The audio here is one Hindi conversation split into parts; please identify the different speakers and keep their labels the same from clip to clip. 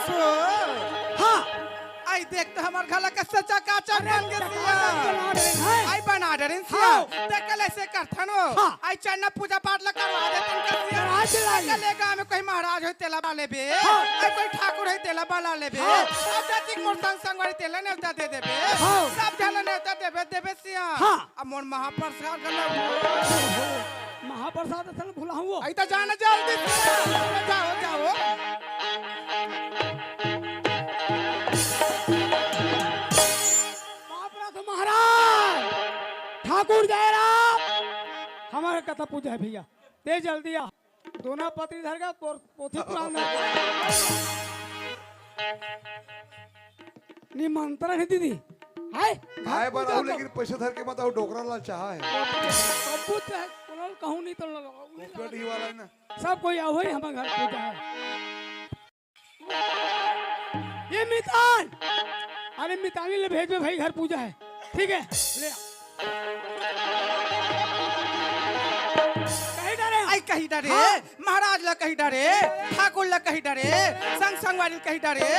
Speaker 1: सो
Speaker 2: हाँ
Speaker 1: आई देख तो हमार घला का सच्चा काचा बन के सिया आई बना डरिन सिया देख ऐसे करथन हो आई चन्ना पूजा पाठ ला करवा देतन के सिया आज लेगा में कोई महाराज होय तेला बाले बे आई कोई ठाकुर होय तेला बाला लेबे अब जाति मोर संग संग वाली तेला नेवता दे देबे सब जन नेवता देबे देबे सिया अब मोर महाप्रसाद गला
Speaker 2: महाप्रसाद असल भुलाऊं
Speaker 1: आई तो जाना जल्दी जाओ जाओ
Speaker 2: महाराज ठाकुर जयराम हमारे कथा पूजा है भैया ते जल्दी आ दोनों पत्री धर गया पोथी पुराण निमंत्रण है दीदी हाय
Speaker 3: हाय बनाओ लेकिन पैसे धर के बताओ डोकरा ला चाहा है
Speaker 2: कबूत है कोनल कहूं नहीं तो
Speaker 3: पेटी वाला है ना
Speaker 2: सब कोई आओ ही हमारे घर पूजा है ये मितान अरे मितानी ले भेज में भाई घर पूजा है ठीक है ले कहीं डरे
Speaker 1: आई कहीं डरे महाराज ला कहीं डरे ठाकुर ला कहीं डरे संग संग वाली कहीं डरे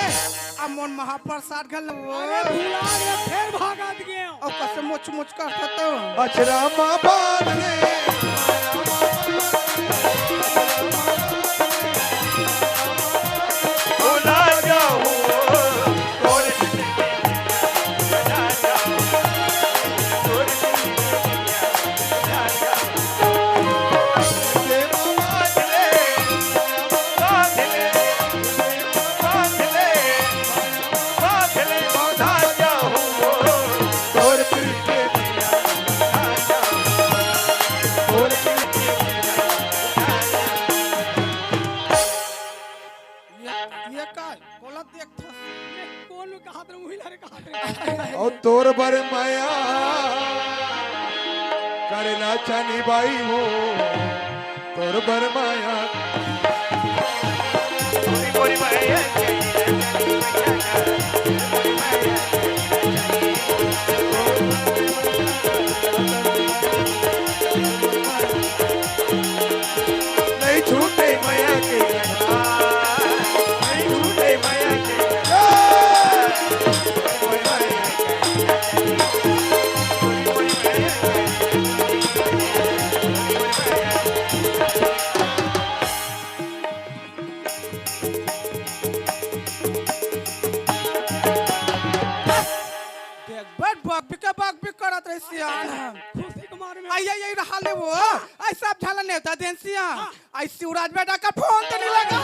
Speaker 1: अब मोन महाप्रसाद घल
Speaker 2: अरे भूला रे फिर भागा दिए
Speaker 1: और कसे मुच मुच करता तो
Speaker 3: अचरा मां बांध ले भुला जाऊं और तोर बर माया करेला चानी बाई हो तोर बर माया कोरी माया नहीं छूटे माया के नहीं छूटे माया के
Speaker 1: आई शिवराज बेटा का फोन तो नहीं लगा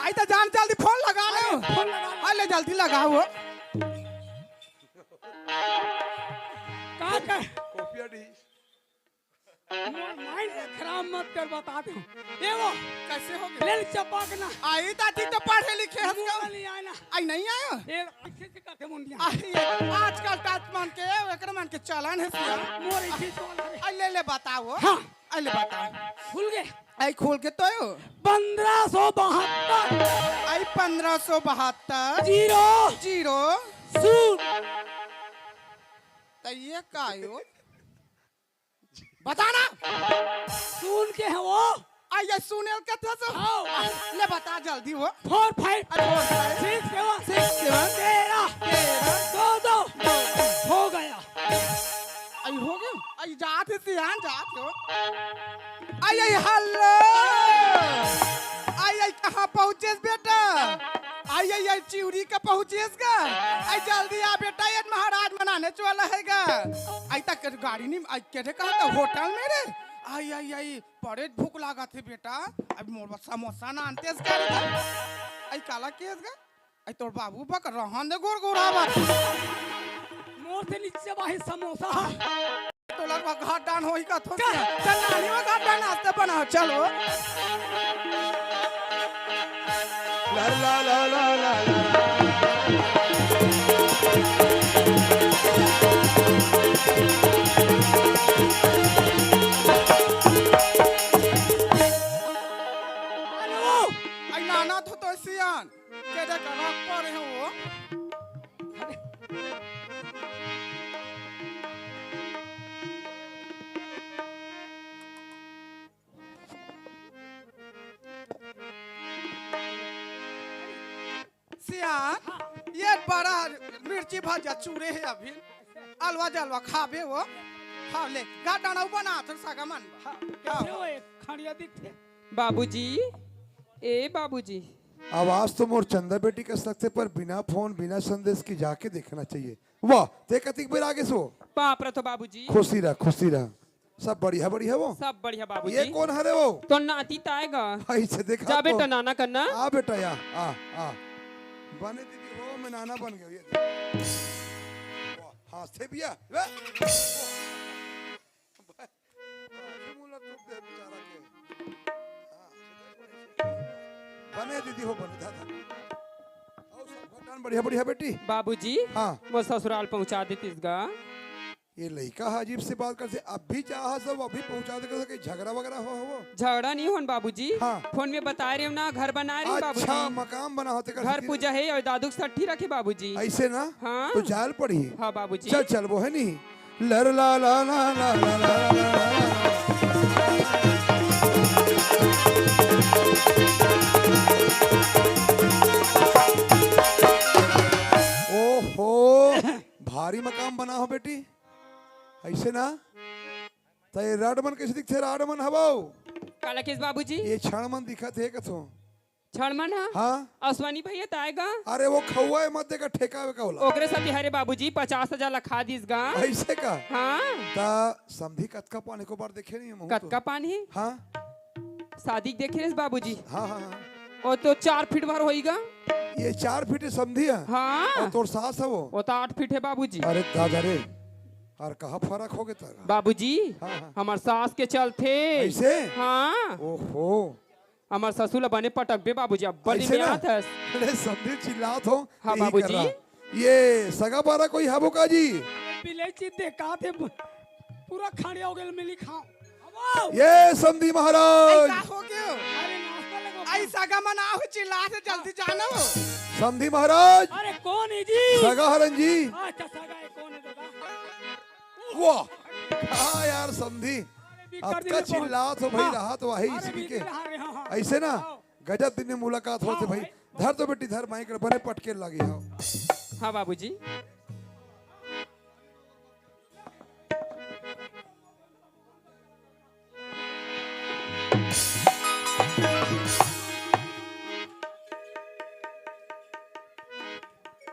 Speaker 1: आई तो जान जल्दी फोन लगा ले अरे जल्दी लगाओ
Speaker 2: का
Speaker 3: कॉफिया डी
Speaker 2: माइंड खराब मत कर बता दो ये वो
Speaker 1: कैसे हो गया
Speaker 2: ले चपाक ना
Speaker 1: आई ताती तो पढ़े लिखे हम
Speaker 2: नहीं आया ना
Speaker 1: आई नहीं आयो
Speaker 2: ये अच्छे से करते मुंडिया
Speaker 1: आजकल तात मान के एकरा मान के चलन है सिया
Speaker 2: मोर इसी सोल
Speaker 1: आई ले बताओ
Speaker 2: हां
Speaker 1: आई ले बताओ
Speaker 2: खुल गए
Speaker 1: आई खोल के तो
Speaker 2: 1572
Speaker 1: आई 1572
Speaker 2: जीरो
Speaker 1: 0
Speaker 2: सुन
Speaker 1: तो ये कायो बताना
Speaker 2: सुन के है वो
Speaker 1: आइए सुनेल के था सो ले बता जल्दी वो
Speaker 2: 4 5
Speaker 1: 6
Speaker 2: 6 7 13 दो हो गया
Speaker 1: आई हो गया आई जाते सियान जाते हो आई आई हेलो आई आई कहाँ पहुँचेस बेटा आई आई आई चिवरी का पहुँचेस का आई जल्दी आ बेटा ये महाराज मनाने चला है आई तक गाड़ी नहीं आई कैसे कहा था होटल में रे आई आई आई बड़े भूख लगा थे बेटा अब मोर समोसा नानते आई काला केस गा आई तोर बाबू बक रहन दे गोर गोरावा
Speaker 2: मोर से नीचे बाही समोसा
Speaker 1: तोला का घाट डान होई का थोड़ा चल नानी में घाट डान नाश्ता बनाओ चलो
Speaker 3: ला ला ला ला ला
Speaker 1: सियान ये बड़ा मिर्ची भाजा चूरे है अभी अलवा जलवा खाबे वो खा ले गा डाना बना तो सागा मन
Speaker 2: कैसे हो एक खाड़िया दिखते
Speaker 4: बाबूजी ए बाबूजी
Speaker 3: आवाज तो मोर चंदा बेटी कर सकते पर बिना फोन बिना संदेश की जाके देखना चाहिए। वाह ते कतिक बेर आगे सो
Speaker 4: बाप रे तो बाबूजी
Speaker 3: खुशी रह सब बढ़िया बढ़िया वो
Speaker 4: सब बढ़िया
Speaker 3: ये
Speaker 4: बाबूजी
Speaker 3: कौन हरे वो
Speaker 4: तो नाती ताएगा
Speaker 3: ऐसे देखा
Speaker 4: जा
Speaker 3: तो।
Speaker 4: बेटा नाना करना
Speaker 3: आ बेटा या आ बने दीदी हो मैं नाना बन गया ये वाह हाँ थे भैया बने दीदी हो बने दादा आओ सब घटान बढ़िया बढ़िया बेटी
Speaker 4: बाबूजी
Speaker 3: हाँ
Speaker 4: वो ससुराल पहुंचा देतीसगा
Speaker 3: ये लड़का अजीब से बात करते अब भी चाह सब अभी पहुंचा दे कर झगड़ा वगैरह हो
Speaker 4: झगड़ा नहीं होन बाबूजी
Speaker 3: हाँ।
Speaker 4: फोन में बता रहे हो ना घर बना रहे
Speaker 3: अच्छा
Speaker 4: बाबूजी
Speaker 3: मकान बना होते
Speaker 4: घर पूजा है और दादू की सट्ठी रखे बाबूजी
Speaker 3: ऐसे ना
Speaker 4: हाँ।
Speaker 3: तो जाल पड़ी
Speaker 4: हाँ बाबूजी
Speaker 3: चल वो है नहीं लर ला ला ला ला ला ला ओहो भारी मकाम बना हो बेटी ऐसे ना तो ये राडमन कैसे दिखते राडमन हवाओ
Speaker 4: काला किस बाबूजी
Speaker 3: ये क्षण मन दिखत है कथो
Speaker 4: क्षणमन
Speaker 3: हाँ
Speaker 4: असवानी भैया ताएगा
Speaker 3: अरे वो खौआ है मत का ठेका का होला
Speaker 4: ओकरे साथी हरे बाबूजी 50,000 लखा दीसगा
Speaker 3: ऐसे का
Speaker 4: हाँ
Speaker 3: ता समधी कतका पाने को बार देखे नहीं हम
Speaker 4: कतका पानी
Speaker 3: हाँ
Speaker 4: शादी देखे रे बाबूजी
Speaker 3: हाँ हाँ हाँ
Speaker 4: वो तो 4 फीट भर होईगा
Speaker 3: ये 4 फीट समधी है
Speaker 4: हाँ
Speaker 3: और तोर सास है वो
Speaker 4: तो 8 फीट है बाबूजी
Speaker 3: अरे दादा रे और कहा फर्क हो गया तारा
Speaker 4: बाबूजी
Speaker 3: हाँ, हाँ।
Speaker 4: हमार सास के चलते
Speaker 3: ऐसे
Speaker 4: हाँ
Speaker 3: ओहो
Speaker 4: हमार ससुर बने पटक बे बाबूजी अब बड़ी
Speaker 3: ऐसे
Speaker 4: में
Speaker 3: ना?
Speaker 4: आत है
Speaker 3: अरे समधी चिल्लात हो
Speaker 4: हाँ,
Speaker 3: यही
Speaker 4: बाबूजी।
Speaker 3: कर रहा। ये सगा बारा कोई हबो का जी
Speaker 2: बिलेची देखा थे पूरा खाड़िया हो गया मिली खाओ अब
Speaker 3: ये समधी महाराज
Speaker 1: का हो गयो
Speaker 2: अरे नाश्ता लगो
Speaker 1: आई सागा मना हो चिल्ला से जल्दी जानो
Speaker 3: समधी महाराज
Speaker 2: अरे कौन है जी
Speaker 3: सगा हरन जी
Speaker 2: अच्छा सगा है कौन है दादा
Speaker 3: वाह हाँ यार समधी आपका चिल्लात हो भाई रहा तो वही इसी के ऐसे ना गजब दिन में मुलाकात होते भाई धर तो बेटी धर माइक बने पटके लगी हो
Speaker 4: हाँ बाबूजी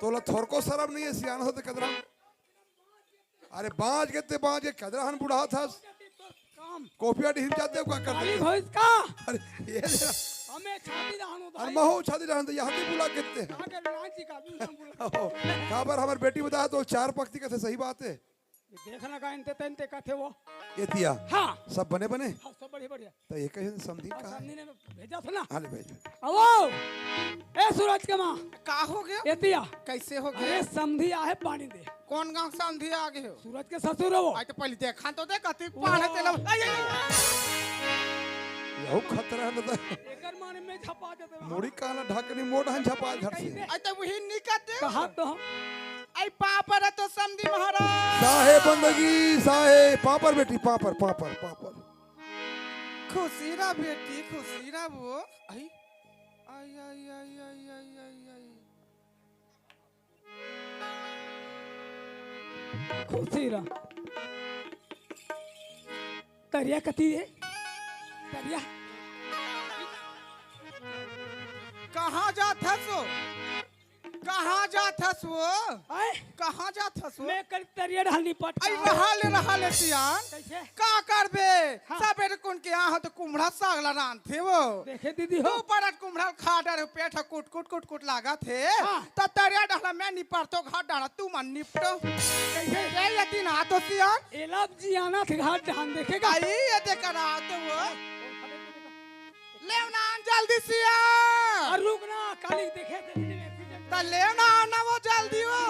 Speaker 3: तोला थोर को शर्म नहीं है सियान होते कदरा अरे बाँच के कदराहन बुढ़ा था कॉफिया ढील जाते हो क्या करते
Speaker 2: अली भैंस का
Speaker 3: अरे ये देखा,
Speaker 2: हमें छाती दहानो
Speaker 3: अरे महू छाती रहन तो यहाँ भी बुला कहते हैं
Speaker 2: कहां के रांची का भी नाम बोला
Speaker 3: कहाँ पर हमारी बेटी बताया तो 4 पक्ति का थे सही बात है
Speaker 2: देखना का इनते तनते का थे वो
Speaker 3: ये तिया
Speaker 2: हां
Speaker 3: सब बने बने
Speaker 2: हाँ, सब बढ़िया बढ़िया
Speaker 3: तो ये कहीं समझी
Speaker 2: और
Speaker 3: कहा
Speaker 2: सामने ने भेजा था ना
Speaker 3: हाल भाई
Speaker 2: आओ ए सूरज के मां
Speaker 1: का हो गयो
Speaker 2: एतिया
Speaker 1: कैसे हो
Speaker 2: अरे
Speaker 1: गयो
Speaker 2: समधी आहे पानी दे
Speaker 1: कौन गांव समझी आ गए हो
Speaker 2: सूरज के ससुर है वो
Speaker 1: आई तो पहले देखा तो देख कति पाने तेल
Speaker 3: यहू खतरा है ना
Speaker 2: एकर माने में छपा देते
Speaker 3: मुड़ी काला ढकनी मोढ़न छपा घर से
Speaker 1: आई तो वही निकते
Speaker 2: कहा तो हम
Speaker 1: आई पापर तो समझी महाराज
Speaker 3: साहे बंदगी साहे पापर बेटी पापर पापर पापर
Speaker 1: खुशी रा बेटी खुशी रा वो आई आई आई आई आई आई आई आई
Speaker 2: खुशी रा तरिया कती है तरिया
Speaker 1: कहाँ जात हस वो कहाँ जात हस वो
Speaker 2: आए
Speaker 1: कहाँ जात हस वो
Speaker 2: मैं कल तरिया ढालनी पट
Speaker 1: आई रहा ले सियान
Speaker 2: कैसे
Speaker 1: का करबे
Speaker 2: हाँ।
Speaker 1: सबेरे कुन के यहाँ तो कुम्हड़ा सागला रान थे वो
Speaker 2: देखे दीदी हो
Speaker 1: दो परत कुम्हड़ा खा डर पेट कुट कुट कुट कुट लागा थे
Speaker 2: हाँ।
Speaker 1: त तरिया डाला मैं निपटतो घर डाला तू मन निपटो
Speaker 2: कैसे
Speaker 1: ये यति ना तो सियान
Speaker 2: एलब जी आना थे घाट ढान देखेगा
Speaker 1: आई ये देख रहा तो वो लेवना जल्दी सियान
Speaker 2: और रुकना काली देखे थे एक्सीडेंट
Speaker 1: त लेवना आना वो जल्दी वो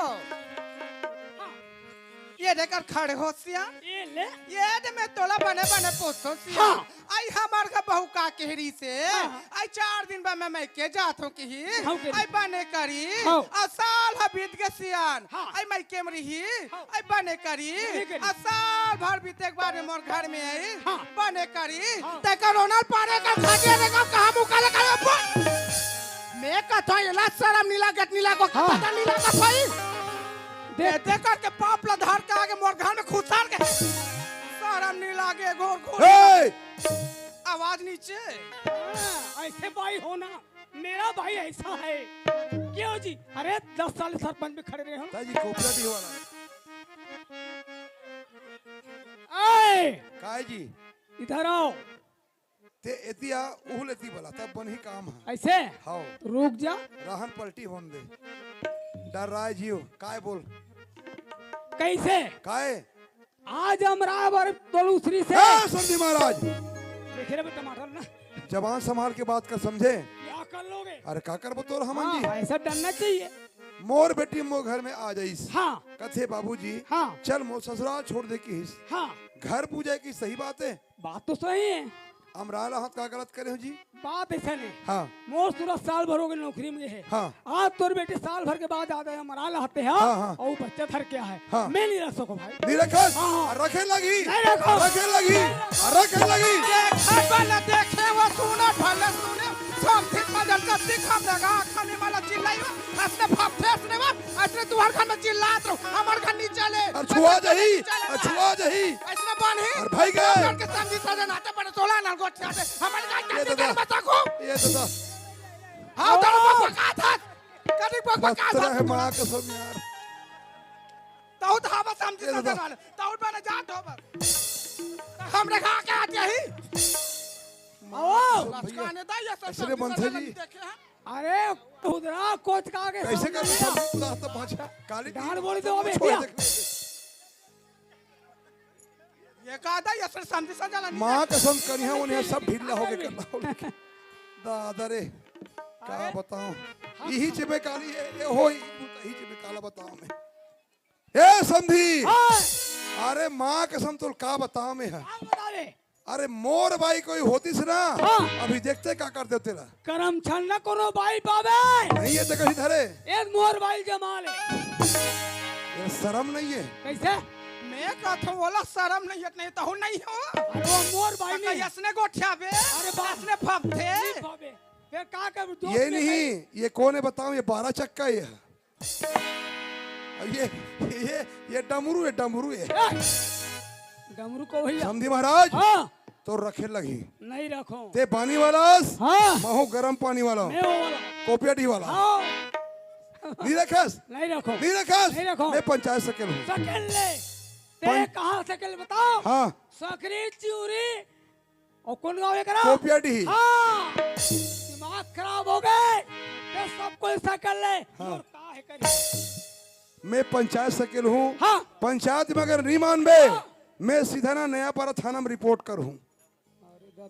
Speaker 1: ये देखकर खड़े हो सियान
Speaker 2: ये ले
Speaker 1: ये दे मैं तोला बने बने पोसो सिया
Speaker 2: हाँ।
Speaker 1: आई हमार का बहू का केहरी से
Speaker 2: हाँ।
Speaker 1: आई 4 दिन बाद मैं के जात हूं की
Speaker 2: हाँ, के
Speaker 1: आई बने करी
Speaker 2: हाँ।
Speaker 1: आ साल ह बीत गए सियान
Speaker 2: हाँ।
Speaker 1: आई मैं केमरी ही
Speaker 2: हाँ।
Speaker 1: आई बने करी
Speaker 2: बने करी।
Speaker 1: आ साल भर बीते के बाद मोर घर में आई
Speaker 2: हाँ।
Speaker 1: बने करी
Speaker 2: हाँ।
Speaker 1: ते कोरोना पारे का खाटे रे का कहां मुका लगा मैं कहता हूँ इलाज शर्म नीला गेट नीला को
Speaker 2: हाँ।
Speaker 1: पता नीला का भाई
Speaker 2: देख
Speaker 1: दे करके पाप ला धार के आगे मोर घर में खुसार के शर्म नीला के घोर घोर
Speaker 3: ए!
Speaker 1: आवाज नीचे
Speaker 2: हाँ, ऐसे भाई होना मेरा भाई ऐसा है क्यों जी? अरे 10 साल सरपंच में खड़े रहे हम।
Speaker 3: ताजी कोऑपरेटिव वाला
Speaker 2: आए
Speaker 3: काय जी
Speaker 2: इधर आओ।
Speaker 3: ते एतिया उहल एती वाला तब बन ही काम है
Speaker 2: ऐसे
Speaker 3: हाओ
Speaker 2: रुक जा।
Speaker 3: रहन पलटी होन दे डर रहा है जियो काय बोल
Speaker 2: कैसे
Speaker 3: काय
Speaker 2: आज हम रावर दूसरी से
Speaker 3: ए संधि महाराज
Speaker 2: देखे रे टमाटर ना
Speaker 3: जवान संभाल के बात कर समझे
Speaker 2: क्या कर लोगे?
Speaker 3: अरे का कर बतौर हमन
Speaker 2: हाँ,
Speaker 3: जी
Speaker 2: ऐसा डरना चाहिए।
Speaker 3: मोर बेटी मो घर में आ जाइस
Speaker 2: हाँ
Speaker 3: कथे बाबूजी
Speaker 2: हाँ
Speaker 3: चल मो ससुराल छोड़ दे की
Speaker 2: हाँ
Speaker 3: घर पूजा की सही बात है
Speaker 2: बात तो सही है।
Speaker 3: अमराला हाथ का गलत करे हो जी
Speaker 2: बात ऐसा नहीं
Speaker 3: हाँ
Speaker 2: मोर सूरत साल भर हो गए नौकरी में है।
Speaker 3: हाँ
Speaker 2: आज तोर बेटी साल भर के बाद आता है हमारा लाते हैं
Speaker 3: हाँ, हाँ।
Speaker 2: और बच्चा घर क्या है
Speaker 3: हाँ।
Speaker 2: मैं नहीं रख सको भाई।
Speaker 3: नहीं रखस
Speaker 2: हाँ।
Speaker 3: रखे लगी
Speaker 2: नहीं रखो।
Speaker 3: रखे लगी रखे लगी
Speaker 1: देखे वाला देखे वो सुनो भले सुने सब ठीक मजल का दिखा देगा खाने वाला चिल्लाइयो असने भाप फेस ने वो असने तुम्हार घर में चिल्लात रहो हमार घर नहीं चले
Speaker 3: और छुआ जही छुआ जही
Speaker 1: ऐसने बानी
Speaker 3: और भाई गए
Speaker 1: के समझी सजन आते पर 16 नाल गोट आते हमारे घर
Speaker 3: ये
Speaker 1: के
Speaker 3: दादा।
Speaker 1: घर बता को
Speaker 3: ये दादा
Speaker 1: हां तो पका था कदी पका
Speaker 3: बत्तर
Speaker 1: था
Speaker 3: है माँ कसम यार
Speaker 1: ताऊ धावा समझी
Speaker 3: ये दादा।
Speaker 1: सजन ताऊ बने जा तो हमरे खा के आते ही
Speaker 2: आओ
Speaker 1: लचकाने दा ये सब
Speaker 3: ऐसे बनते जी।
Speaker 1: देखे हैं
Speaker 2: अरे खुदरा कोच का आगे
Speaker 3: कैसे कर
Speaker 2: सामने लिया।
Speaker 3: खुदा तो भाषा काली
Speaker 2: डांड बोली दो अबे
Speaker 3: छोड़
Speaker 2: भैया।
Speaker 3: देखने दे।
Speaker 1: ये कहा था ये सब समझी सजन
Speaker 3: माँ कसम करिया उन्हें सब ढीला हो गए करना हो दादा रे का बताऊं यही चिबे काली ये हो यही चिबे काला बताऊं मैं ए समधी
Speaker 2: हाँ,
Speaker 3: अरे माँ कसम तो का बताऊं मैं
Speaker 2: आप बता दे
Speaker 3: अरे मोर भाई कोई होती से ना
Speaker 2: हाँ।
Speaker 3: अभी देखते का कर दे तेरा
Speaker 2: करम छल न करो भाई बाबे
Speaker 3: नहीं है तो कहीं धरे
Speaker 2: एक मोर भाई जमाल है
Speaker 3: ये शर्म नहीं है
Speaker 2: कैसे?
Speaker 1: मैं कहता हूँ बोला शर्म नहीं है नहीं तो हूँ नहीं हो
Speaker 2: अरे वो मोर भाई नहीं
Speaker 1: यसने गोठिया बे
Speaker 2: अरे बाप।
Speaker 1: यसने फपथे
Speaker 2: नहीं बाबे फिर का कर दोस्त
Speaker 3: ये
Speaker 2: में
Speaker 3: नहीं ये कौन है बताऊं ये 12 चक्का है और ये डमरू है डमरू है
Speaker 2: कहीं- ए, डमरू को भैया
Speaker 3: समधी महाराज
Speaker 2: हाँ
Speaker 3: तो रखे लगी
Speaker 2: नहीं रखो
Speaker 3: ते पानी वाला
Speaker 2: हाँ
Speaker 3: महू गरम पानी वाला
Speaker 2: मैं वो वाला
Speaker 3: कोपियाटी वाला
Speaker 2: हाँ
Speaker 3: नहीं रखस
Speaker 2: नहीं रखो
Speaker 3: नहीं रखस
Speaker 2: नहीं रखो।
Speaker 3: मैं पंचायत सकल हूँ
Speaker 2: सकल ले ते कहाँ सकल बताओ
Speaker 3: हाँ
Speaker 2: सकरी चिउरी और कौन गाँव है करा
Speaker 3: कोपियाटी
Speaker 2: हाँ दिमाग खराब हो गए ते सब कोई सकल ले और का है करी
Speaker 3: मैं पंचायत सकल हूँ
Speaker 2: हाँ
Speaker 3: पंचायत में अगर नहीं मानबे मैं सीधा ना नया पारा थाना में रिपोर्ट करूँ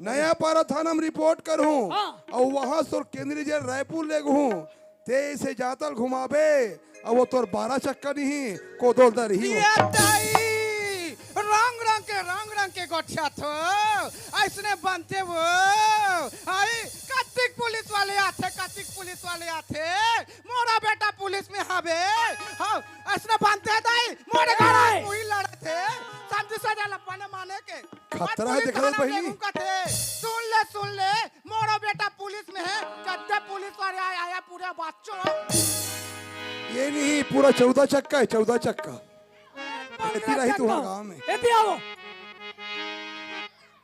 Speaker 3: नया पारा थाना में रिपोर्ट करूँ
Speaker 2: हाँ।
Speaker 3: और वहां से तोर केंद्रीय जेल रायपुर ले गहूँ ते से जातल घुमाबे और वो तोर 12 चक्का नहीं को दौड़ रही
Speaker 1: ये दाई रंग के गोठिया थो ऐसने बनते वो आई कार्तिक पुलिस वाले आते मोरा बेटा पुलिस में हवे हाँ ऐसने बनते दाई मोरे घर आए वही लड़े थे समझ सजा लपने माने के
Speaker 3: खतरा है
Speaker 1: पुलिस
Speaker 3: देख रहे
Speaker 1: थाना
Speaker 3: बहिनी।
Speaker 1: बेगम का थे सुन ले मोरा बेटा पुलिस में है जब पुलिस वाले आया पूरा बच्चों
Speaker 3: ये नहीं पूरा 14 चक्का है 14 चक्का इतनी रही तुम्हारे गाँव में
Speaker 2: इतनी आओ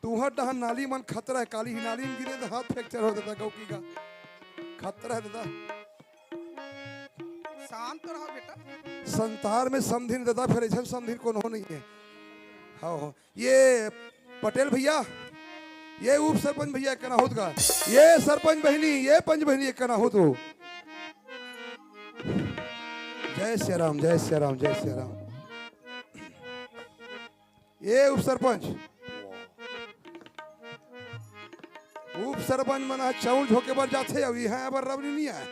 Speaker 3: तुहर डहन नाली मन खतरा है काली ही नाली में गिरे तो हाथ फ्रैक्चर हो जाता गौकी का खतरा है दादा
Speaker 1: शांत रहो बेटा
Speaker 3: संतार में समधिन दादा फिर ऐसा समधिन कौन हो नहीं है हाँ ये पटेल भैया ये उप सरपंच भैया कहना होत का ये सरपंच बहनी ये पंच बहनी कहना हो तो जय श्री राम जय श्री राम जय श्री राम ये उप सरपंच मना चाउल झोंके बार जाते अब यहाँ अब रबनी नहीं आए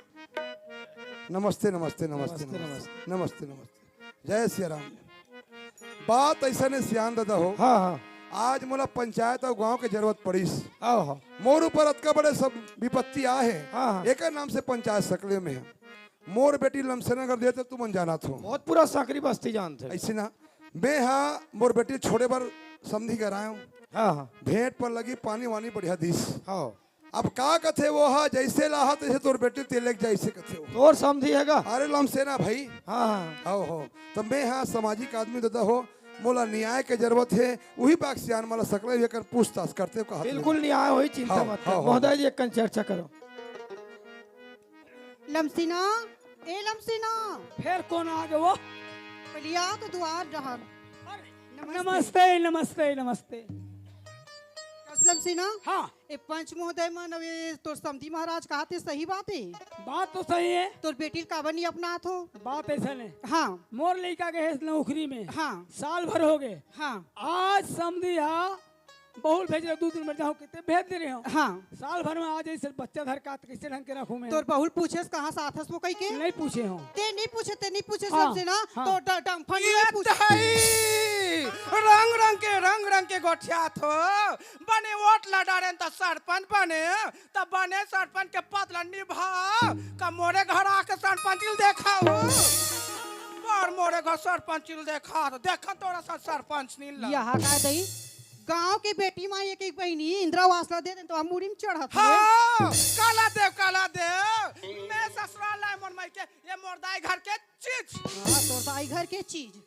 Speaker 3: नमस्ते नमस्ते नमस्ते नमस्ते नमस्ते नमस्ते जय श्री राम बात ऐसा ने सियान दादा हो
Speaker 5: हाँ हाँ
Speaker 3: आज मोला पंचायत और गांव के जरूरत पड़ीस
Speaker 5: आओ हाँ
Speaker 3: मोर ऊपर अतका बड़े सब विपत्ति आ है
Speaker 5: हाँ, हाँ।
Speaker 3: एक नाम से पंचायत सकले में है मोर बेटी लमसनगर देते तुम अनजाना थो
Speaker 5: बहुत पूरा साकरी बस्ती जानते
Speaker 3: ऐसे ना मैं हाँ मोर बेटी छोड़े बार समझी कर आया हूँ
Speaker 5: हाँ हाँ
Speaker 3: भेंट पर लगी पानी वानी बढ़िया दिस
Speaker 5: हाँ
Speaker 3: अब का कथे वो हा जैसे लाहा तैसे तोर बेटे तेलक जैसे कथे वो।
Speaker 5: तोर समझी हैगा।
Speaker 3: अरे लमसेना भाई
Speaker 5: हाँ हाँ
Speaker 3: हो तो मैं हाँ सामाजिक आदमी दादा हो मोला न्याय के जरूरत है वही बात सियान माला सकल ये कर पूछताछ करते कहा
Speaker 5: बिल्कुल न्याय होई, चिंता
Speaker 3: हाँ,
Speaker 5: मत
Speaker 3: हाँ,
Speaker 5: करो।
Speaker 3: हाँ।
Speaker 5: महोदय जी एक चर्चा करो।
Speaker 6: लमसीना ए लमसीना
Speaker 2: फिर कौन आ गए वो?
Speaker 6: पलिया तो द्वार जहां
Speaker 2: नमस्ते नमस्ते नमस्ते।
Speaker 6: लमसीना
Speaker 2: हाँ
Speaker 6: ए पंच महोदय मन अवे तोर समधी महाराज कहते सही बात है।
Speaker 2: बात तो सही है।
Speaker 6: तोर बेटी काबर नहीं अपनात हो।
Speaker 2: बात ऐसा नहीं,
Speaker 6: हाँ
Speaker 2: मोर लड़का गए नौकरी में
Speaker 6: हाँ
Speaker 2: साल भर हो गए।
Speaker 6: हाँ
Speaker 2: आज समझी हाँ बहुल भेज रहे 2 दिन में जाओ कितने भेज दे रहे हो।
Speaker 6: हाँ
Speaker 2: साल भर में आज ऐसे बच्चा धर का कैसे ढंग के रखूं मैं?
Speaker 6: तोर बहुल पूछेस कहाँ से आथस वो कही के
Speaker 2: नहीं पूछे हो।
Speaker 6: ते नहीं पूछे
Speaker 2: हाँ,
Speaker 6: लमसीना
Speaker 2: हाँ।
Speaker 6: तो डंफन
Speaker 1: ये
Speaker 6: नहीं पूछे।
Speaker 1: तहई रंग रंग के गोठिया थो बने वोट लड़ारे तो सरपंच बने तब बने सरपंच के पद निभा का मोरे घर आके सरपंच देखा हो और मोरे घर सरपंच देखा तो देखा तोरा सा सरपंच नील
Speaker 6: यहाँ का दई गांव के बेटी माँ एक एक बहनी इंदिरावास ला दे दे तो हम मुड़ी में चढ़त हुए।
Speaker 1: हाँ काला देव मैं ससुराल लाए मन माई के ये मोरदाई घर के चीज
Speaker 6: हाँ तोर दाई घर के चीज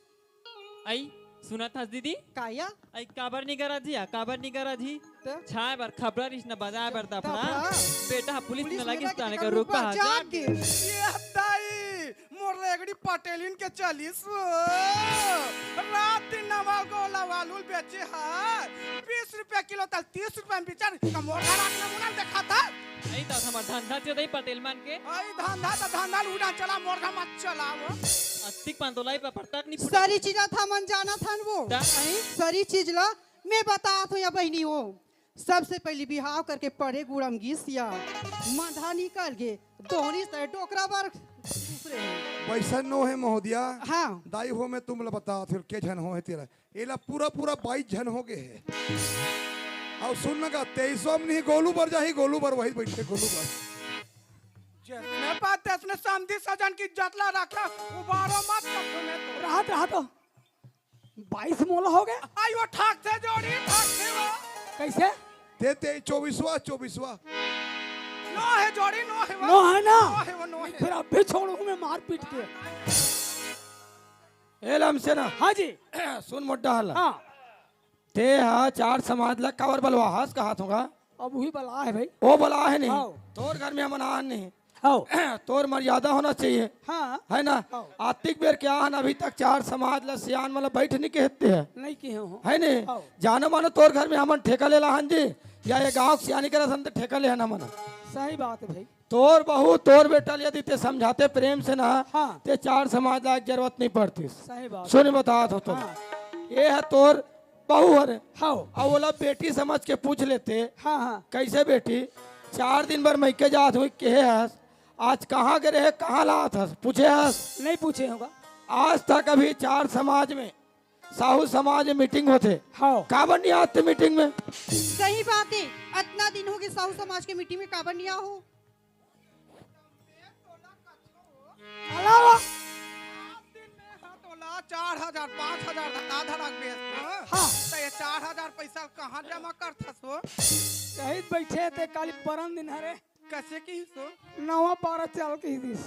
Speaker 7: आई सुना था दीदी
Speaker 6: काया
Speaker 7: आई काबर नहीं करा जी काबर नहीं करा जी
Speaker 6: तो?
Speaker 7: छाए बार खबर इस न बजाए बार दफना
Speaker 6: दफना?
Speaker 7: बेटा पुलिस में लगी
Speaker 6: लगी
Speaker 7: थाने
Speaker 6: तो
Speaker 7: का रुक
Speaker 6: रुपा जाग के।
Speaker 1: ये दाई मोर रेगड़ी पटेलिन के चलीस रात दिन नवा गोला वालुल बेचे है 20 रुपए किलो तक 30 रुपए में बेचन का मोर घर आके नमूना देखा था
Speaker 7: आई तो हमार धंधा से दई पटेल मान के
Speaker 1: आई धंधा उड़ा चला मोर घर मत चलाओ
Speaker 7: अस्तिक पंतोलाई पर पड़ता नहीं
Speaker 6: सारी चीजा था मन जाना था वो
Speaker 7: दा-
Speaker 6: सारी चीज ला मैं बता तो या बहनी हो सबसे पहले बिहाव करके पड़े गुड़म घिसिया माधा निकल गए दोहनी से डोकरा बार दूसरे हैं।
Speaker 3: वैसा नो है महोदया
Speaker 6: हाँ
Speaker 3: दाई हो मैं तुम ला बता फिर के झन हो है तेरा एला पूरा 22 झन हो गए है और सुन का 23 में नहीं गोलू बर जाही गोलू बर वही बैठे गोलू बर
Speaker 1: जिसने बात इसने समझी सजन की जतला रखा उबारो मत में तो
Speaker 2: राहत राहत 22 मोला हो गए।
Speaker 1: आई वो ठाक से जोड़ी ठाक से वो
Speaker 2: कैसे?
Speaker 3: ते 24वां
Speaker 1: नो है जोड़ी नो है वो
Speaker 2: नो है ना?
Speaker 1: नो है वो नो है
Speaker 2: फिर अब भी छोड़ू मैं मार पीट के।
Speaker 5: ए लमसेना
Speaker 2: हाँ जी
Speaker 5: सुन मोटा हल्ला
Speaker 2: हाँ
Speaker 5: ते हा 4 समाज ला कावर बलवा हस कहा थोगा
Speaker 2: अब वही बला है भाई।
Speaker 5: ओ बला है नहीं
Speaker 2: हाँ।
Speaker 5: तोर घर में हम आन नहीं
Speaker 2: हाँ
Speaker 5: तोर मर्यादा होना चाहिए
Speaker 2: हाँ
Speaker 5: है ना।
Speaker 2: हाँ।
Speaker 5: आतिक बेर क्या हन अभी तक 4 समाज ला सियान मतलब बैठ नहीं कहते है
Speaker 2: नहीं किए हो।
Speaker 5: है नहीं
Speaker 2: हाँ।
Speaker 5: जानो मानो तोर घर में हमन ठेका ले ला हन जी या ये गांव के सियानी करा सन तो ठेका ले हन हमन
Speaker 2: सही बात है भाई।
Speaker 5: तोर बहू तोर बेटा यदि ते समझाते प्रेम से ना
Speaker 2: हाँ।
Speaker 5: ते 4 समाज ला जरूरत नहीं पड़ती।
Speaker 2: सही बात।
Speaker 5: सुन बता तो तुम
Speaker 2: हाँ।
Speaker 5: ये है तोर बहू हरे
Speaker 2: हाँ
Speaker 5: और बोला बेटी समझ के पूछ लेते
Speaker 2: हाँ हाँ
Speaker 5: कैसे बेटी 4 दिन भर मैके जात हुई के हस आज कहाँ के रहे कहाँ लात हस पूछे हस
Speaker 2: नहीं पूछे होगा।
Speaker 5: आज तक अभी 4 समाज में साहू समाज में मीटिंग होते
Speaker 2: हाँ
Speaker 5: काबर नहीं आते मीटिंग में।
Speaker 6: सही बात है इतना दिन हो गए साहू समाज के मीटिंग में काबर नहीं हो।
Speaker 2: अलावा
Speaker 1: 4,000 5,000 धड़ाधड़ बेच
Speaker 2: हाँ।
Speaker 1: तो ये 4,000 पैसा कहाँ जमा कर थसो
Speaker 2: कहीं बैठे थे काली परम दिन हरे
Speaker 1: कैसे की सो
Speaker 2: नवा पारा चल के दिस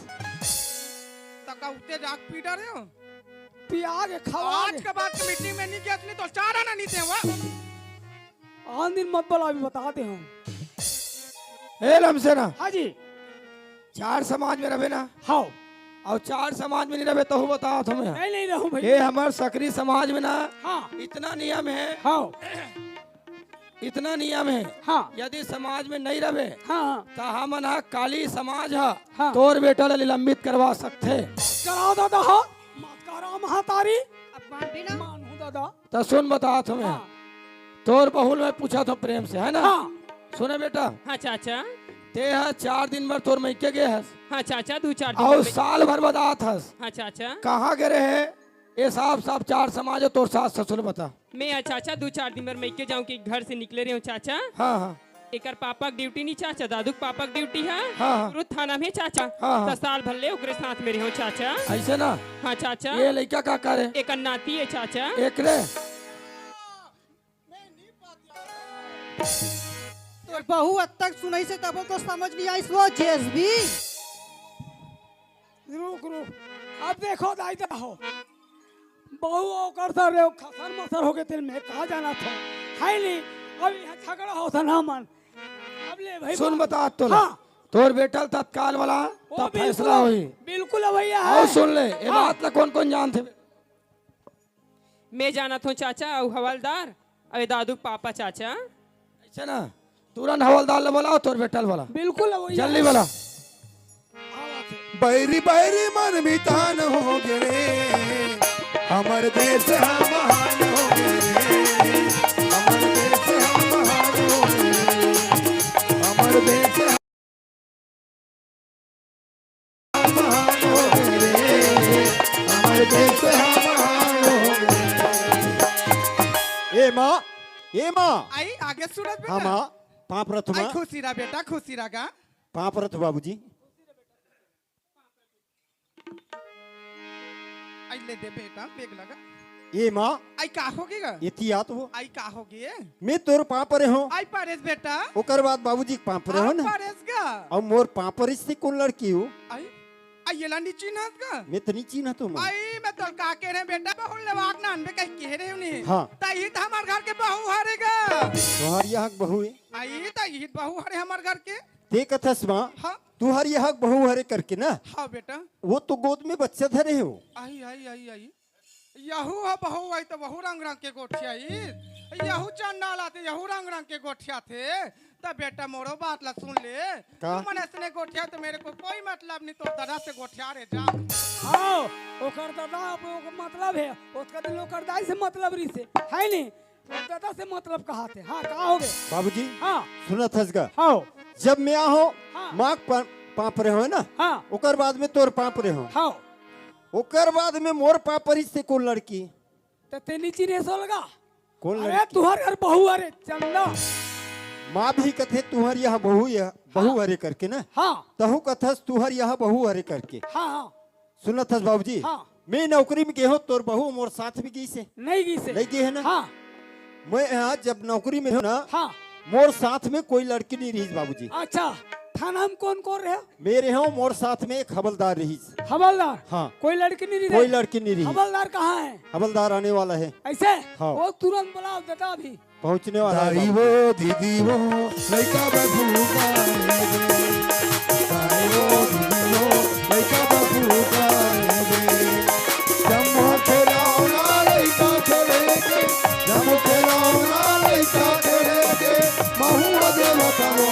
Speaker 1: तका उते जाग पीटर हो
Speaker 2: पिया के खवा
Speaker 1: आज के बाद मीटिंग में नहीं गया नहीं तो 4 आना नहीं थे वो
Speaker 2: आन दिन मत बोला अभी बताते हम।
Speaker 5: हे लमसेना
Speaker 2: हाँ जी
Speaker 5: 4 समाज में रहे ना
Speaker 2: हाँ
Speaker 5: और 4 समाज में नहीं रहे तो बताओ तुम्हें
Speaker 2: नहीं रहूं भाई।
Speaker 5: ये हमार सकरी समाज में ना
Speaker 2: हाँ
Speaker 5: इतना नियम है
Speaker 2: हाँ
Speaker 5: इतना नियम है
Speaker 2: हाँ
Speaker 5: यदि समाज में नहीं रहे
Speaker 2: हाँ
Speaker 5: तो हमन हा काली समाज है
Speaker 2: हाँ।
Speaker 5: तोर बेटा ला निलंबित करवा सकते।
Speaker 2: कराओ दादा हाँ मत करो महातारी
Speaker 6: अब मान भी ना
Speaker 2: मानू दादा।
Speaker 5: तो सुन बता तुम्हें
Speaker 2: हाँ
Speaker 5: तोर बहुल में पूछा तो प्रेम से है ना।
Speaker 2: हाँ
Speaker 5: सुने बेटा
Speaker 4: हाँ चाचा
Speaker 5: ते है 4 दिन भर तोर मैके गए हस
Speaker 4: हाँ चाचा 2-4 दिन
Speaker 5: और
Speaker 4: में-
Speaker 5: साल भर बदात हस
Speaker 4: हाँ चाचा
Speaker 5: कहाँ गए रहे ये साफ 4 समाज है तोर सास ससुर बता।
Speaker 4: मैं यहाँ चाचा 2-4 दिन में मैके जाऊँ कि घर से निकले रहे हूँ चाचा।
Speaker 5: हाँ हाँ
Speaker 4: एकर पापा के ड्यूटी नहीं चाचा दादू के पापा के ड्यूटी है
Speaker 5: हाँ।
Speaker 4: रोज थाना में चाचा
Speaker 5: हाँ, हाँ।
Speaker 4: 10 साल भले ओकरे साथ में रहो चाचा।
Speaker 5: ऐसे ना
Speaker 4: हाँ चाचा
Speaker 5: ये लड़का का करे
Speaker 4: एक नाती है चाचा।
Speaker 5: एक रे
Speaker 1: तो
Speaker 6: तोर बहू अब तक सुनाई से तब तो समझ नहीं आई सो जेसबी।
Speaker 2: रुक रुक, अब देखो दाई हो बहु ओकर सर रे खसर मसर हो के तेल में कहा जाना था है नहीं। अब यहाँ झगड़ा होता ना मन। अब ले भाई
Speaker 5: सुन बता तो
Speaker 2: हाँ।
Speaker 5: तोर बेटल तत्काल वाला
Speaker 2: ओ,
Speaker 5: तब
Speaker 2: बिल्कुल-
Speaker 5: फैसला हुई।
Speaker 2: बिल्कुल भैया है।
Speaker 5: और सुन ले ये बात ला कौन कौन जानते।
Speaker 4: मैं जाना था चाचा और हवलदार अरे दादू पापा चाचा।
Speaker 5: ऐसे ना तुरंत हवलदार ले बोलाओ तोर बेटल वाला
Speaker 2: बिल्कुल भैया
Speaker 5: जल्दी बोला।
Speaker 3: बैरी बैरी मन मितान हो गए हमर देश हम महान हो गए हमर देश हम महान हो गए हमर देश हम महान हो गए हमर देश हम महान हो गए।
Speaker 8: ए माँ
Speaker 1: आई आगे सूरज
Speaker 8: हाँ
Speaker 1: बेटा
Speaker 8: माँ पाँप रथ
Speaker 1: आई
Speaker 8: माँ
Speaker 1: खुशी रहा बेटा खुशी रहा।
Speaker 8: पाँप रथ बाबूजी
Speaker 1: आई ले दे बेटा बेग लगा।
Speaker 8: ए माँ
Speaker 1: आई का होगी गा
Speaker 8: एहतियात हो
Speaker 1: आई का होगी
Speaker 8: मैं तोर पाँप रे हो
Speaker 1: आई पारेस बेटा
Speaker 8: ओकर बाद बाबूजी के पाँप रे हो ना
Speaker 1: पारेस गा
Speaker 8: और मोर पाँप से कौन लड़की हो
Speaker 1: आई आई ये लानी चिन्हत गा
Speaker 8: मैं तनी चीन तो माँ
Speaker 1: आई मैं तो का के रे बेटा बहु लेवाक ना अनबे कह के रे उन्हें
Speaker 8: हाँ।
Speaker 1: ताई त हमार घर के बहु हरेगा
Speaker 8: तुहार यहाँ बहू है
Speaker 1: आई ताई बहु हरे हमार घर के
Speaker 8: ते कथस माँ
Speaker 1: हाँ
Speaker 8: तुहार यहाँ बहू हरे करके ना
Speaker 1: हाँ बेटा
Speaker 8: वो तो गोद में बच्चा धरे हो
Speaker 1: आई आई आई आई यहू है बहु आई तो बहु रंग रंग के गोठिया यहू चंडाल आते यहू रंग रंग के गोठिया थे तब बेटा मोरो बात ला सुन ले
Speaker 8: का?
Speaker 1: तू मन ऐसने गोठिया तो मेरे को कोई मतलब नहीं तो दादा से गोठिया रे जा
Speaker 2: हाँ ओकर दादा ओकर मतलब है उसका दिल ओकर दाई से मतलब रही से है नहीं ओकर दादा से मतलब कहा थे। हाँ कहा हो गए
Speaker 8: बाबूजी
Speaker 2: हाँ
Speaker 8: सुना थसगा
Speaker 2: हाँ
Speaker 8: जब मैं आहो
Speaker 2: हाँ।
Speaker 8: माँ पाँप रहे हो ना
Speaker 2: हाँ
Speaker 8: ओकर बाद में तोर पाँप रहे हो
Speaker 2: हाँ
Speaker 8: ओकर बाद में मोर पापरी से कौन लड़की
Speaker 2: तो ते नीचे ने सो लगा
Speaker 8: कौन
Speaker 2: अरे
Speaker 8: लड़की
Speaker 2: तुहर घर बहू अरे चंदा
Speaker 8: माँ भी कथे तुहर यह बहू हरे करके ना
Speaker 2: हाँ
Speaker 8: तहु कथस तुहर यह बहू हरे करके
Speaker 2: हाँ हाँ
Speaker 8: सुनत हस बाबूजी
Speaker 2: हाँ।
Speaker 8: मैं नौकरी में गेहो तोर बहू मोर साथ भी गई से
Speaker 2: नहीं गई से
Speaker 8: नहीं गई है ना
Speaker 2: हाँ
Speaker 8: मैं यहाँ जब नौकरी में हो ना
Speaker 2: हाँ
Speaker 8: मोर साथ में कोई लड़की नहीं रही बाबूजी
Speaker 2: अच्छा थाना हम कौन कौन रहे
Speaker 8: मेरे यहाँ मोर साथ में एक हवलदार रही
Speaker 2: हवलदार
Speaker 8: हाँ
Speaker 2: कोई लड़की नहीं रही
Speaker 8: कोई लड़की नहीं रही
Speaker 2: हवलदार कहाँ है
Speaker 8: हवलदार आने वाला है
Speaker 2: ऐसे
Speaker 8: हाँ।
Speaker 2: वो तुरंत बुलाओ दादा अभी
Speaker 8: पहुँचने वाला है
Speaker 3: दाई
Speaker 8: बाबूजी।
Speaker 3: वो दीदी वो लड़का बबू का दाई वो दीदी वो लड़का बबू का जम खेलाऊंगा लड़का खेले के जम खेलाऊंगा लड़का खेले के महू देवता वो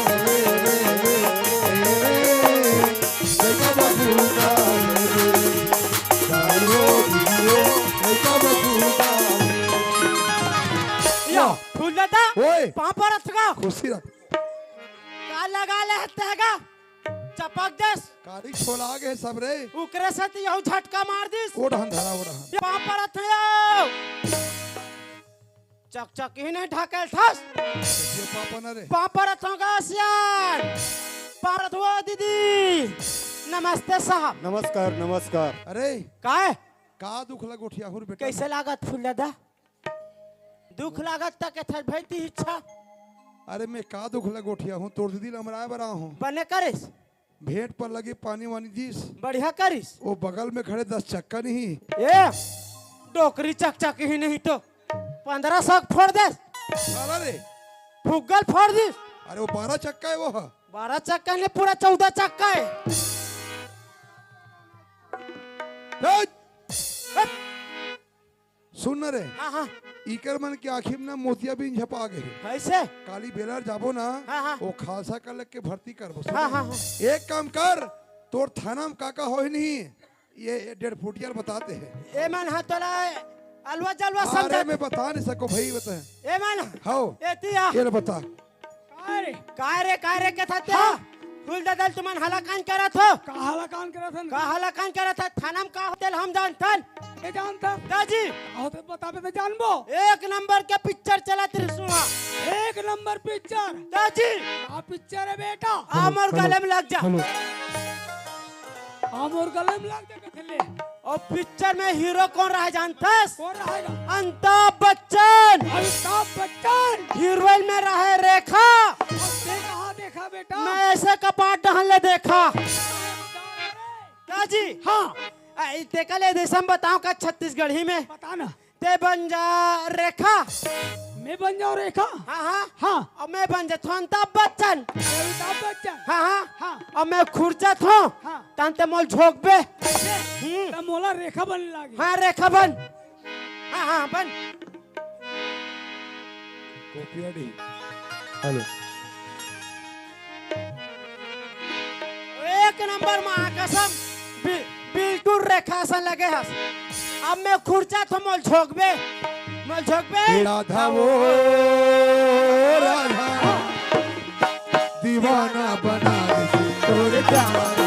Speaker 3: लड़का बबू का दाई वो दीदी वो लड़का बबू का
Speaker 2: फूल दादा
Speaker 3: ओए
Speaker 2: पापा रखगा
Speaker 3: खुशी रख
Speaker 2: का लगा ले हत्तेगा चपक देस
Speaker 3: कारी छोला गए सब रे
Speaker 2: उकरे से तो यहू झटका मार दिस
Speaker 3: ओढ़न धरा ओढ़न
Speaker 2: पापा रथयो चक चक ही नहीं ढाकेल थस
Speaker 3: ये पापा न रे
Speaker 2: पापा रथोगा सियार पारत हुआ दीदी नमस्ते साहब
Speaker 8: नमस्कार नमस्कार
Speaker 3: अरे
Speaker 2: काय
Speaker 3: का दुख लग उठिया हुर बेटा
Speaker 2: कैसे लागत फूल दादा दुख लागत तक थे भैती इच्छा
Speaker 3: अरे मैं का दुख लग उठिया हूँ तोड़ दीदी लमराए बरा हूँ
Speaker 2: बने करिस
Speaker 3: भेंट पर लगी पानी वानी दीस
Speaker 2: बढ़िया करिस
Speaker 3: वो बगल में खड़े 10 चक्का नहीं
Speaker 2: ए डोकरी चक चक ही नहीं तो 1500 फोड़ दे
Speaker 3: साला रे
Speaker 2: फुग्गल फोड़ दी
Speaker 3: अरे वो 12 चक्का है वो
Speaker 2: 12 चक्का ने पूरा 14 चक्का है
Speaker 3: हे! सुन न रे
Speaker 2: हाँ हाँ
Speaker 3: इकर मन के आखिर में ना मोतिया भी झपा गए
Speaker 2: कैसे
Speaker 3: काली बेलर जाबो ना
Speaker 2: हाँ, हाँ।
Speaker 3: वो खालसा कर लग के भर्ती करबो
Speaker 2: हाँ हाँ हाँ
Speaker 3: एक काम कर तोर थाना में काका हो ही नहीं ये 1.5 फुटियार बताते हैं
Speaker 2: ए मन हाथोला अलवा जलवा
Speaker 3: अरे
Speaker 2: समझ
Speaker 3: मैं बता नहीं सको भाई बता
Speaker 2: ए मन
Speaker 3: हाओ
Speaker 2: एतिया
Speaker 3: ये ले बता
Speaker 2: काय रे के था फूल दादा तुमन हलाकान करत हो
Speaker 9: का हलाकान करत हन
Speaker 2: का हलाकान करत है थाना में का होतेल हम जानतन
Speaker 9: ए जानता
Speaker 2: दाजी
Speaker 9: होते बताबे तो जानबो
Speaker 2: एक नंबर के पिक्चर चलत रिसुआ
Speaker 9: एक नंबर पिक्चर
Speaker 2: दाजी
Speaker 9: का पिक्चर है बेटा
Speaker 2: आमर गले में लग जा
Speaker 9: आमोर गले में लग जाके थले
Speaker 2: और पिक्चर में हीरो कौन रहा जानतस
Speaker 9: कौन रहेगा
Speaker 2: अमिताभ बच्चन
Speaker 9: अमिताभ बच्चन
Speaker 2: हीरोइन में रहे रेखा
Speaker 9: और
Speaker 2: बेटा
Speaker 5: मैं ऐसे कपाट ढहले देखा जी।
Speaker 2: हाँ
Speaker 5: ते कल देश हम बताऊं का छत्तीसगढ़ी में
Speaker 2: बता ना
Speaker 5: ते बन जा रेखा।
Speaker 2: मैं बन जाऊँ रेखा
Speaker 5: हाँ हाँ
Speaker 2: हाँ
Speaker 5: और मैं बन जा अमिताभ बच्चन।
Speaker 2: अमिताभ बच्चन
Speaker 5: हाँ हाँ
Speaker 2: हाँ
Speaker 5: और मैं खुर्चा थो
Speaker 2: हाँ
Speaker 5: तांते मोल झोंक बे।
Speaker 2: तब मोला रेखा बनने लगी
Speaker 5: हाँ रेखा बन। हाँ हाँ बन।
Speaker 3: हेलो
Speaker 5: एक नंबर महाकसम बिल्कुल रेखा सा लगे हस। अब मैं खुर्चा थो मोल झोंक बे
Speaker 3: राधा वो राधा दीवाना बना दे तोरे प्यार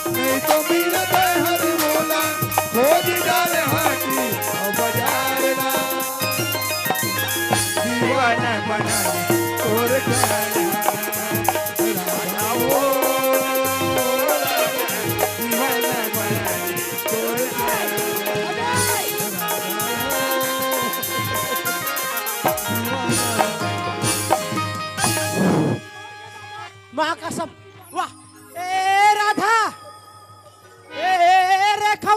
Speaker 3: नहीं तो मिलत हर बोला खोज डाल हाटी और बाजार ना दीवाना बना और राधा वो दीवाना बना और
Speaker 5: महाकसम वाह ए राधा ए रेखा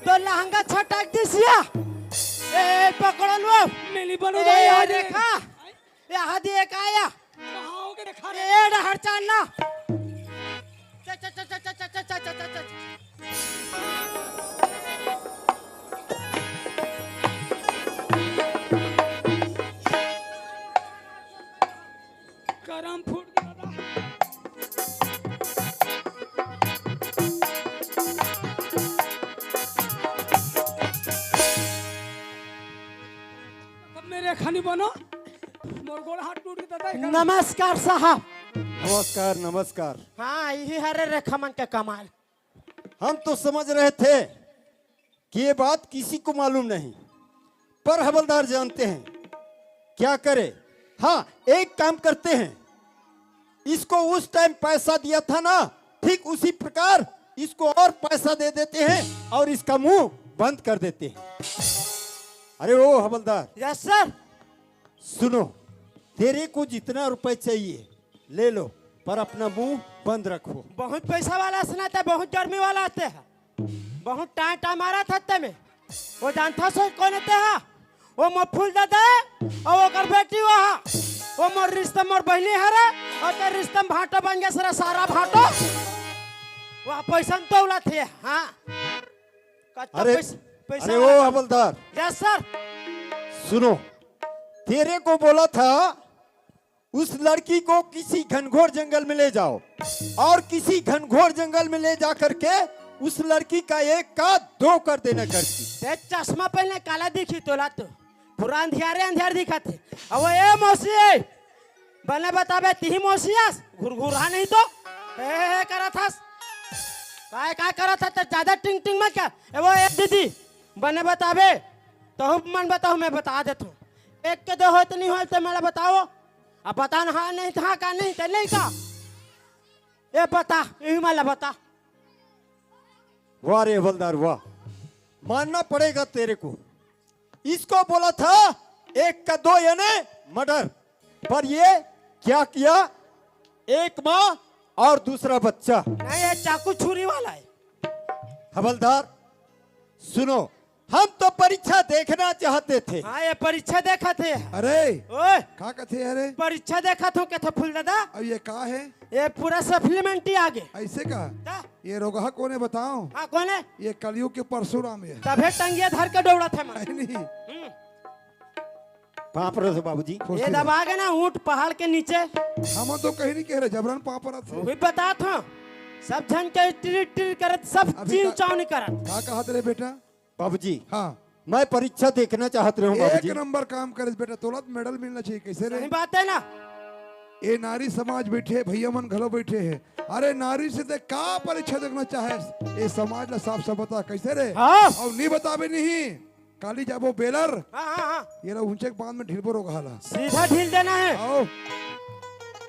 Speaker 5: तो लहंगा छटक दिसिया ए पकड़ो लो
Speaker 2: मिली बनू
Speaker 5: ए रेखा यहाँ दिए का आया ए डहर चालना च च च च च च च च च
Speaker 2: करम फूट गया अब मेरे खानी बनो मोर गोड़ हाथ टूट गया दादा
Speaker 5: नमस्कार साहब।
Speaker 8: नमस्कार नमस्कार।
Speaker 5: हाँ यही हरे रेखा मन का कमाल।
Speaker 8: हम तो समझ रहे थे कि ये बात किसी को मालूम नहीं, पर हवलदार जानते हैं। क्या करे? हाँ एक काम करते हैं, इसको उस टाइम पैसा दिया था ना, ठीक उसी प्रकार इसको और पैसा दे देते हैं और इसका मुंह बंद कर देते हैं। अरे ओ हवलदार
Speaker 5: यस सर।
Speaker 8: सुनो, तेरे को जितना रुपए चाहिए ले लो, पर अपना मुंह बंद रखो।
Speaker 5: बहुत पैसा वाला सुनाता है, बहुत गर्मी वाला आते हैं, बहुत टाइम टाइम आ रहा था में वो जानता सो कौन थे हा? वो मोर फूल दादा और वो कर बेटी वहाँ वो मोर रिश्ता मोर बहनी हरे और तेरे रिश्ता भाटो बन गया सरा सारा भाटो वहाँ पैसा तो उला थे। हाँ
Speaker 8: अरे अरे ओ हवलदार
Speaker 5: यस सर।
Speaker 8: सुनो, तेरे को बोला था उस लड़की को किसी घनघोर जंगल में ले जाओ और किसी घनघोर जंगल में ले जा करके उस लड़की का एक का दो कर देना करती।
Speaker 5: ते चश्मा पहले काला दिखी तोला तो पूरा अंधियार दिखा थे। अब वो ए मौसी बने बताबे ती मौसियास घुरघुरा नहीं तो ए करा था काय करा था तो ज्यादा टिंग टिंग मत क्या। वो एक दीदी बने बताबे तो मन बताओ मैं बता देता हूँ। एक के दो हो तो नहीं हो तो मला बताओ। अब बता हाँ नहीं था का नहीं तो नहीं का ये बता यही मला बता।
Speaker 8: वाह रे हवलदार वाह, मानना पड़ेगा तेरे को। इसको बोला था एक का दो यानी मर्डर, पर ये क्या किया, एक माँ और दूसरा बच्चा।
Speaker 5: नहीं ये चाकू छुरी वाला है।
Speaker 8: हवलदार सुनो, हम तो परीक्षा देखना चाहते थे।
Speaker 5: हाँ ये परीक्षा देखा थे।
Speaker 3: अरे
Speaker 5: ओए
Speaker 3: का कथे अरे
Speaker 5: परीक्षा देखा था क्या था फूल दादा?
Speaker 3: अब ये का है
Speaker 5: ये पूरा सप्लीमेंट ही आगे।
Speaker 3: ऐसे का?
Speaker 5: ता?
Speaker 3: ये रोगहा कोने बताओ?
Speaker 5: हाँ कौन है?
Speaker 3: ये कलयुग के परशुराम है।
Speaker 5: तभे टंगिया धर के दौड़ा था मैं।
Speaker 3: नहीं
Speaker 8: पाप रहे बाबूजी।
Speaker 5: ये दबा गए ना ऊंट पहाड़ के नीचे।
Speaker 3: हम तो कहीं नहीं कह रहे, जबरन पापरा थे।
Speaker 5: वही बता था सब जन के टिर टिर करत सब
Speaker 3: अभी
Speaker 5: चीव
Speaker 3: का-
Speaker 5: चाव नहीं करत।
Speaker 3: का कहा तेरे बेटा?
Speaker 8: बाबूजी
Speaker 3: हाँ
Speaker 8: मैं परीक्षा देखना चाहते रहा हूँ
Speaker 3: एक
Speaker 8: बाबूजी।
Speaker 3: नंबर काम करे बेटा, तोला मेडल मिलना चाहिए। कैसे रे?
Speaker 5: सही बात है ना।
Speaker 3: ये नारी समाज बैठे, भैया मन घलो बैठे हैं। अरे नारी से ते का परीक्षा देखना चाहे? ये समाज ला साफ साफ बता कैसे रे?
Speaker 5: हाँ।
Speaker 3: और नहीं बताबे नहीं काली जाबो बेलर
Speaker 5: हाँ हाँ हाँ
Speaker 3: ये ऊंचे बांध में ढिलबो रोगहाला।
Speaker 5: सीधा ढील देना है।
Speaker 3: आओ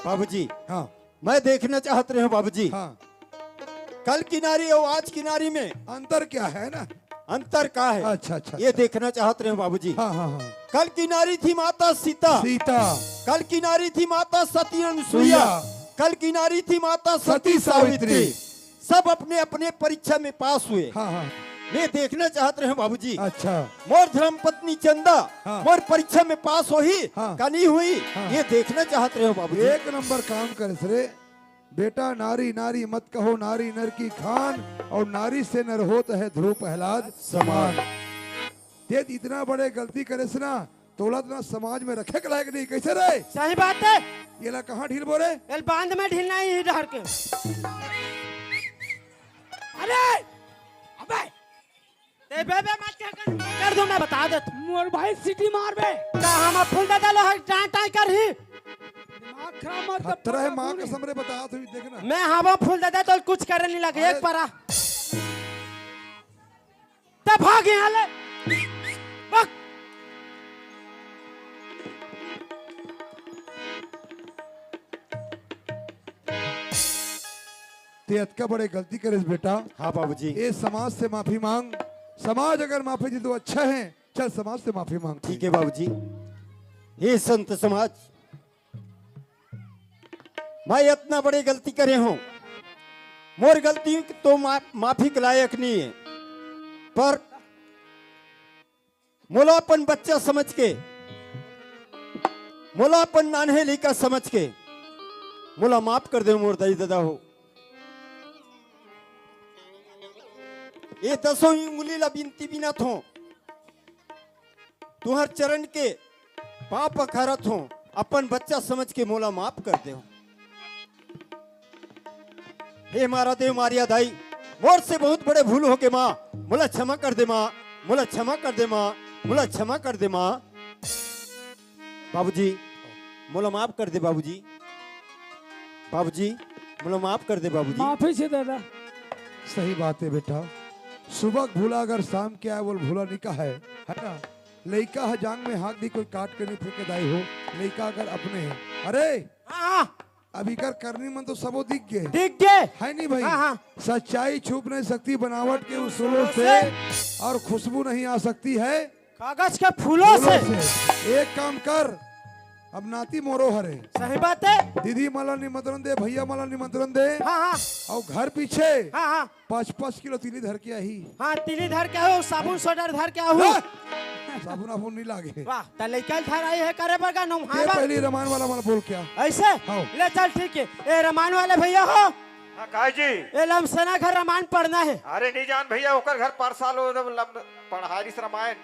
Speaker 8: बाबूजी
Speaker 3: हाँ
Speaker 8: मैं देखना चाहत रहे हूँ बाबूजी,
Speaker 3: हाँ
Speaker 8: कल की नारी और आज की नारी में
Speaker 3: अंतर क्या है ना?
Speaker 8: अंतर का है,
Speaker 3: अच्छा अच्छा
Speaker 8: ये देखना चाहत रहे हूँ बाबूजी।
Speaker 3: हाँ हाँ हाँ
Speaker 8: कल की नारी थी माता सीता,
Speaker 3: सीता
Speaker 8: कल की नारी थी माता सती अनुसुईया,
Speaker 3: सुइया,
Speaker 8: कल की नारी थी माता
Speaker 3: सती
Speaker 8: सती
Speaker 3: सावित्री।
Speaker 8: सावित्री। सब अपने अपने परीक्षा में पास हुए।
Speaker 3: हाँ हाँ
Speaker 8: मैं देखना चाहते रहे बाबूजी,
Speaker 3: अच्छा
Speaker 8: मोर धर्म पत्नी चंदा
Speaker 3: हाँ।
Speaker 8: मोर परीक्षा में पास हुई
Speaker 3: हाँ।
Speaker 8: का नहीं हुई,
Speaker 3: हाँ।
Speaker 8: ये देखना चाहते रहे बाबूजी।
Speaker 3: एक नंबर काम करे सरे बेटा। नारी नारी मत कहो, नारी नर की खान, और नारी से नर होता है ध्रुव प्रहलाद समान। ते इतना बड़े गलती करे से ना तोला तो ना समाज में रखे के लायक नहीं। कैसे रे
Speaker 5: सही बात है।
Speaker 3: ये ला कहाँ ढील बोरे?
Speaker 5: एल बांध में ढीलना ही डर के।
Speaker 2: अरे अबे
Speaker 5: ते बे मत कर दूं, मैं बता दे।
Speaker 2: मोर भाई सिटी मार बे,
Speaker 5: का हम फूल दादा लो टाई टाई कर ही।
Speaker 2: दिमाग खराब मत कर।
Speaker 3: खतरा है माँ के समरे बता तो देखना।
Speaker 5: मैं हवा फूल दादा तो कुछ करने नहीं लगे। एक परा तब भाग यहाँ ले भाग।
Speaker 3: ते अतका बड़े गलती करे बेटा।
Speaker 8: हाँ बाबूजी
Speaker 3: ये समाज से माफी मांग। समाज अगर माफी दे तो अच्छा है। चल समाज से माफी मांग।
Speaker 8: ठीक है बाबूजी। ये संत समाज, मैं इतना बड़ी गलती करे हूँ, मोर गलती तो माफी के लायक नहीं है, पर मोला अपन बच्चा समझ के, मोला अपन नान्हे लिका समझ के मोला माफ कर दे मोर दाई दादा हो। ये दसों उंगली ला बिनती बिनत हो, तुहर चरण के पाप अखरत हो, अपन बच्चा समझ के मोला माफ कर दे। हे मारा देव मारिया दाई, मोर से बहुत बड़े भूल हो के माँ, मोला क्षमा कर दे माँ, मोला क्षमा कर दे माँ, मोला क्षमा कर दे माँ। बाबूजी मोला माफ कर दे बाबूजी, बाबूजी मोला माफ कर दे बाबूजी।
Speaker 2: माफी से दादा।
Speaker 3: सही बात है बेटा। सुबह भूला अगर शाम के आए बोल भूला नहीं का है ना। लड़का है जांग में हाथ दी कोई काट के नहीं फेंके दाई हो। लड़का अगर अपने है, अरे
Speaker 5: हाँ
Speaker 3: अभी कर करनी मन तो सबो दिख गए,
Speaker 5: दिख गए।
Speaker 3: है नहीं भाई।
Speaker 5: हाँ, हाँ।
Speaker 3: सच्चाई छुप नहीं सकती बनावट के उसूलों से, और खुशबू नहीं आ सकती है
Speaker 5: कागज के फूलों से।
Speaker 3: एक काम कर, अब नाती मोरो हरे।
Speaker 5: सही बात है।
Speaker 3: दीदी माला निमंत्रण दे, भैया माला निमंत्रण दे,
Speaker 5: हाँ हाँ
Speaker 3: और घर पीछे
Speaker 5: हाँ हाँ
Speaker 3: 5-5 किलो तीली धर के आई।
Speaker 5: हाँ तिली धर के हो, साबुन सोडर धर के हो।
Speaker 3: साबुन आबुन नहीं लागे।
Speaker 5: वाह तलेकल धर आई है करे बगा नो।
Speaker 3: ये पहली रमान वाला मन बोल क्या
Speaker 5: ऐसे
Speaker 3: हाँ।
Speaker 5: ले चल ठीक है। ए रमान वाले भैया हो,
Speaker 10: हाँ काहे जी?
Speaker 5: ए लमसना घर रमान पढ़ना है।
Speaker 10: अरे नहीं जान भैया, ओकर घर 5 साल हो पढ़ाई रामायण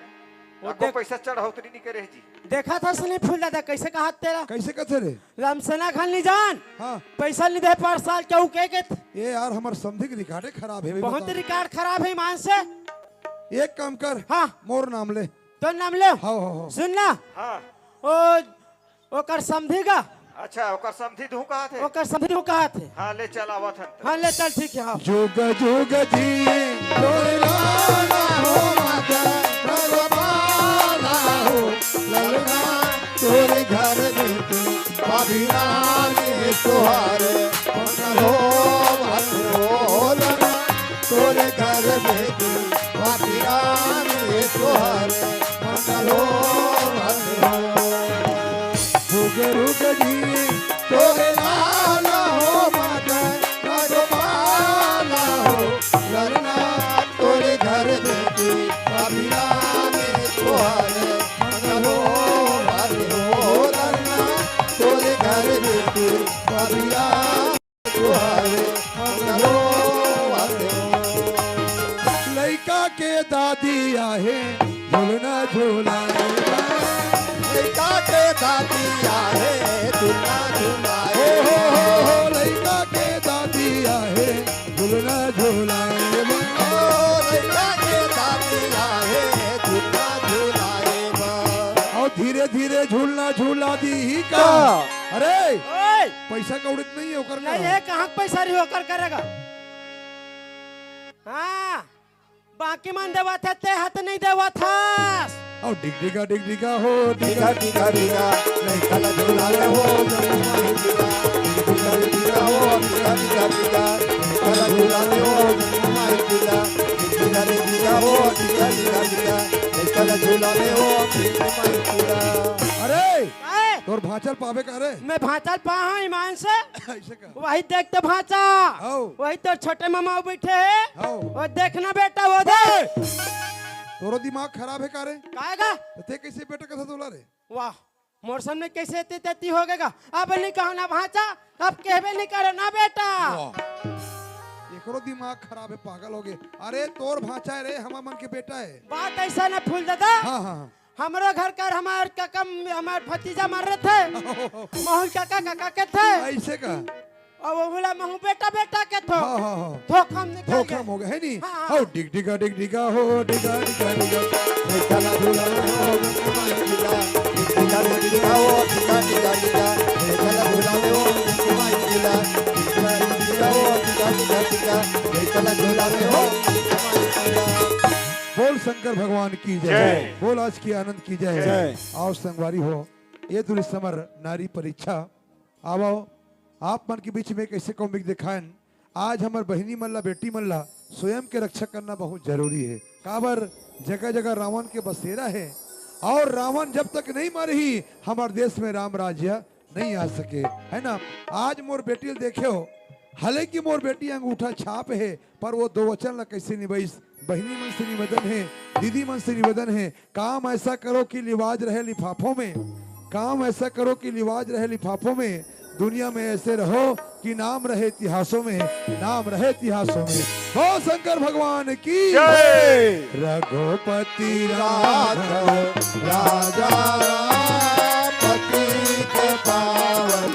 Speaker 10: को पैसा चढ़ौतरी नहीं करे जी।
Speaker 5: देखा था सुनी फूल दादा कैसे कहा तेरा?
Speaker 3: कैसे कथे रे?
Speaker 5: लमसना घर नहीं जान,
Speaker 3: हाँ
Speaker 5: पैसा नहीं दे 5 साल क्यों के
Speaker 3: ये यार हमार समझी के रिकॉर्ड खराब है भाई।
Speaker 5: बहुत
Speaker 3: बताओ।
Speaker 5: रिकॉर्ड खराब है मान से।
Speaker 3: एक काम कर,
Speaker 5: हाँ
Speaker 3: मोर नाम ले।
Speaker 5: तो नाम ले।
Speaker 3: हाँ
Speaker 5: सुनना
Speaker 10: हाँ
Speaker 5: ओकर समझेगा।
Speaker 10: अच्छा ओकर समझी दू कहा थे।
Speaker 5: ओकर समझी हो कहा थे।
Speaker 10: हाँ ले चल आवत हन।
Speaker 5: हाँ ले चल ठीक है। हाँ
Speaker 3: जोग जोग जी तोरे लाला हो माता भगवाना हो ललना तोरे घर देते पाभिरान है तोहारे हो ललना तोरे घर देते पाभिरान है तोहारे हो रुग रुग जी तोरे लाला हो माता भगवाना हो ललना तोरे घर देते पाभिरान है तोहारे हो ललना तोरे घर देते पाभिरान तोहारे हो। लइका के दादी आहे झूलना झूलाए, लइका के दादी आहे झूलना झूलाए हो। लइका के दादी आहे झूलना झूलाए, लइका के दादी आहे झूलना झूलाए। और धीरे धीरे झूलना झूला दी ही का। अरे
Speaker 5: ओए
Speaker 3: पैसा कौड़ित नहीं है ओकर
Speaker 5: नहीं है, कहाँ पैसा रही होकर करेगा। हाँ बाकी मन देवा थे ते हाथ नहीं देवा था।
Speaker 3: और डिग डिगा हो
Speaker 8: डिगा डिगा डिगा लड़का ला झूला ले हो जमुना ही डिगा डिगा डिगा हो डिगा डिगा डिगा लड़का ला झूला ले हो जमुना ही डिगा डिगा डिगा हो डिगा डिगा डिगा लड़का ला झूला ले हो जमुना ही डिगा।
Speaker 3: अरे
Speaker 5: ए,
Speaker 3: तोर भाचल पावे का रे
Speaker 5: मैं भाचल पा हाँ ईमान से
Speaker 3: ऐसे का
Speaker 5: वही देख तो भाचा
Speaker 3: आओ।
Speaker 5: वही तो छोटे मामा बैठे है
Speaker 3: आओ।
Speaker 5: वो देखना बेटा वो दे
Speaker 3: तोरो दिमाग खराब है का रे
Speaker 5: काएगा
Speaker 3: ते कैसे बेटा कथा तोला रे
Speaker 5: वाह मोर सामने कैसे तेती हो गएगा अब नहीं कहो ना भाचा अब कहबे नहीं करे ना बेटा
Speaker 3: एकरो दिमाग खराब है पागल हो गए अरे तोर भाचा है रे हमार मन के बेटा है
Speaker 5: बात ऐसा ना फूल दादा
Speaker 3: हाँ हाँ
Speaker 5: हमारो घर का हमार काका हमार भतीजा मार रहे थे महू काका काका के थे
Speaker 3: ऐसे का
Speaker 5: और वो बोला महू बेटा बेटा के थो
Speaker 3: हाँ हाँ हाँ
Speaker 5: धोखा में निकल
Speaker 3: धोखा
Speaker 5: गए
Speaker 3: हो गया है नी
Speaker 5: हाँ, हाँ।
Speaker 3: ओ डिग डिगा हो डिगा डिगा डिगा
Speaker 8: लड़का ला झूला ले हो जमुना ही डिगा डिगा डिगा हो डिगा डिगा डिगा लड़का ला झूला ले हो जमुना ही डिगा डिगा डिगा हो डिगा डिगा डिगा लड़का ला झूला ले हो जमुना ही डिगा।
Speaker 3: बोल शंकर भगवान की जय बोल आज की आनंद की जय
Speaker 8: जय।
Speaker 3: आओ संगवारी हो ये दूरी समर नारी परीक्षा आओ आप मन के बीच में एक ऐसे कॉमिक दिखाएं आज हमार बहनी मल्ला बेटी मल्ला स्वयं के रक्षा करना बहुत जरूरी है काबर जगह जगह रावण के बसेरा है और रावण जब तक नहीं मरही हमारे देश में राम राज्य नहीं आ सके है ना आज मोर बेटी देखे हो हालांकि मोर बेटी अंगूठा छाप है पर वो दो वचन ला कैसे निभाइस बहनी मन से निवेदन है दीदी मन से निवेदन है काम ऐसा करो कि लिवाज रहे लिफाफों में काम ऐसा करो कि लिवाज रहे लिफाफों में दुनिया में ऐसे रहो कि नाम रहे इतिहासों में नाम रहे इतिहासों में हो शंकर भगवान की रघुपति
Speaker 8: राघव राजा राम पतित पावन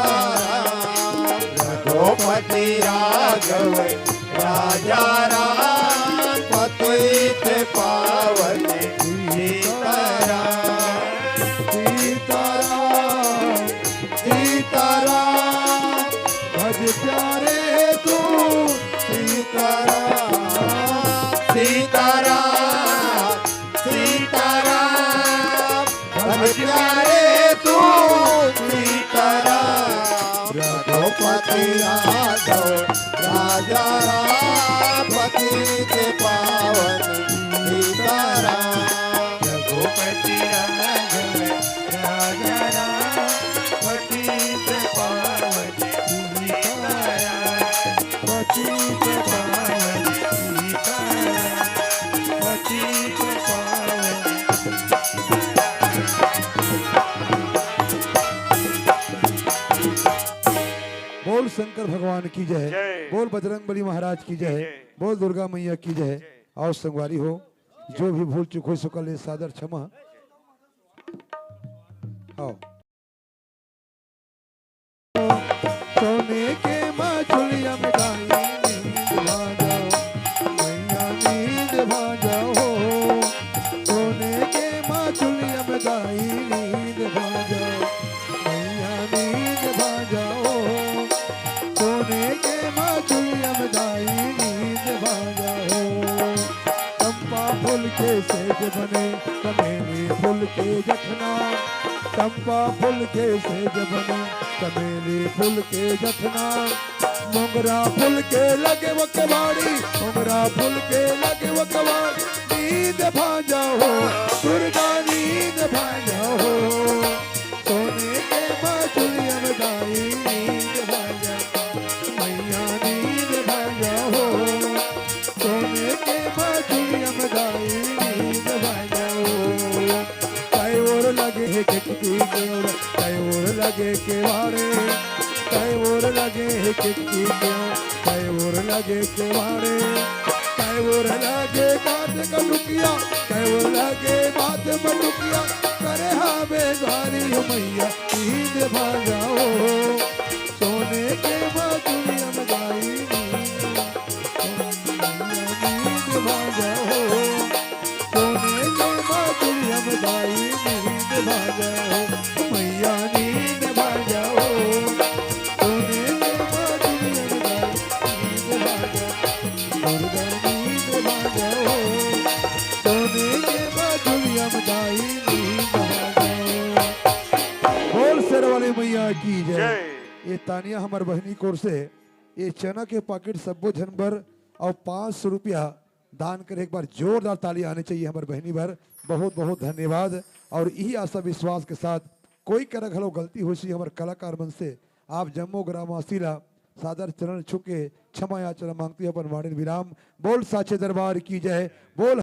Speaker 8: सीताराम रघुपति राघव राजा राम पतित पावन सीताराम
Speaker 3: सीताराम सीताराम भज प्यारे तू
Speaker 8: सीताराम सीताराम सीताराम भज प्यारे तू सीताराम रघुपति राघव राजा राम पतित पावन सीताराम
Speaker 3: रघुपति राघव राजा राम पतित पावन सीताराम पतित पावन सीताराम पतित पावन बोल शंकर भगवान की जय बोल बजरंग बली महाराज की जय बोल दुर्गा मैया की जय और संगवारी हो जो भी भूल चुक हो सका ले सादर क्षमा आओ सोने के माचुलिया में गाई नींद भाजाओ मैया नींद भाजाओ सोने के माचुलिया में गाई नींद भाजाओ मैया नींद भाजाओ सोने के माचुलिया में गाई नींद भाजाओ चंपा फूल के सेज बने चमेली फूल के जखना चंपा फूल के सेज बने चमेली फूल के जखना मोगरा फूल के लगे वो कबाड़ी मोगरा फूल के लगे वो कबाड़ी नींद भाजाओ दुर्गा नींद भाजाओ सोने के बाचुलिया में गाई नींद भाजाओ मैया नींद भाजाओ सोने के बाचुलिया में गाई नींद भाजाओ कई और लगे है किटकी के और कई और लगे केवाड़े कई और लगे है किटकी के कई और लगे केवाड़े कई और लगे बात कटुकिया कई और लगे बात मटुकिया करे हाँ बेगारी हो मैया नींद भाजाओ सोने के बाचुलिया में गाई नींद भाजाओ सोने के बाचुलिया में गाई नींद भाजाओ मैया नींद भाजाओ सोने के बाचुलिया में गाई नींद भाजाओ दुर्गा नींद भाजाओ सोने के दरबार की जय।
Speaker 10: जय।
Speaker 3: ये तानिया हमार बहनी कोर से ये चना के पैकेट सबो झनबर और 500 रुपया दान करे। एक बार जोरदार ताली आने चाहिए हमारे बहनी भर। बहुत बहुत धन्यवाद। और यही आशा विश्वास के साथ कोई कर घलो गलती हो सी हमारे कलाकार मन से आप जम्मो ग्रामवासीला सादर चरण छुके क्षमा याचना मांगती है अपन वाणिज्य विराम। बोल साचे दरबार की जय। बोल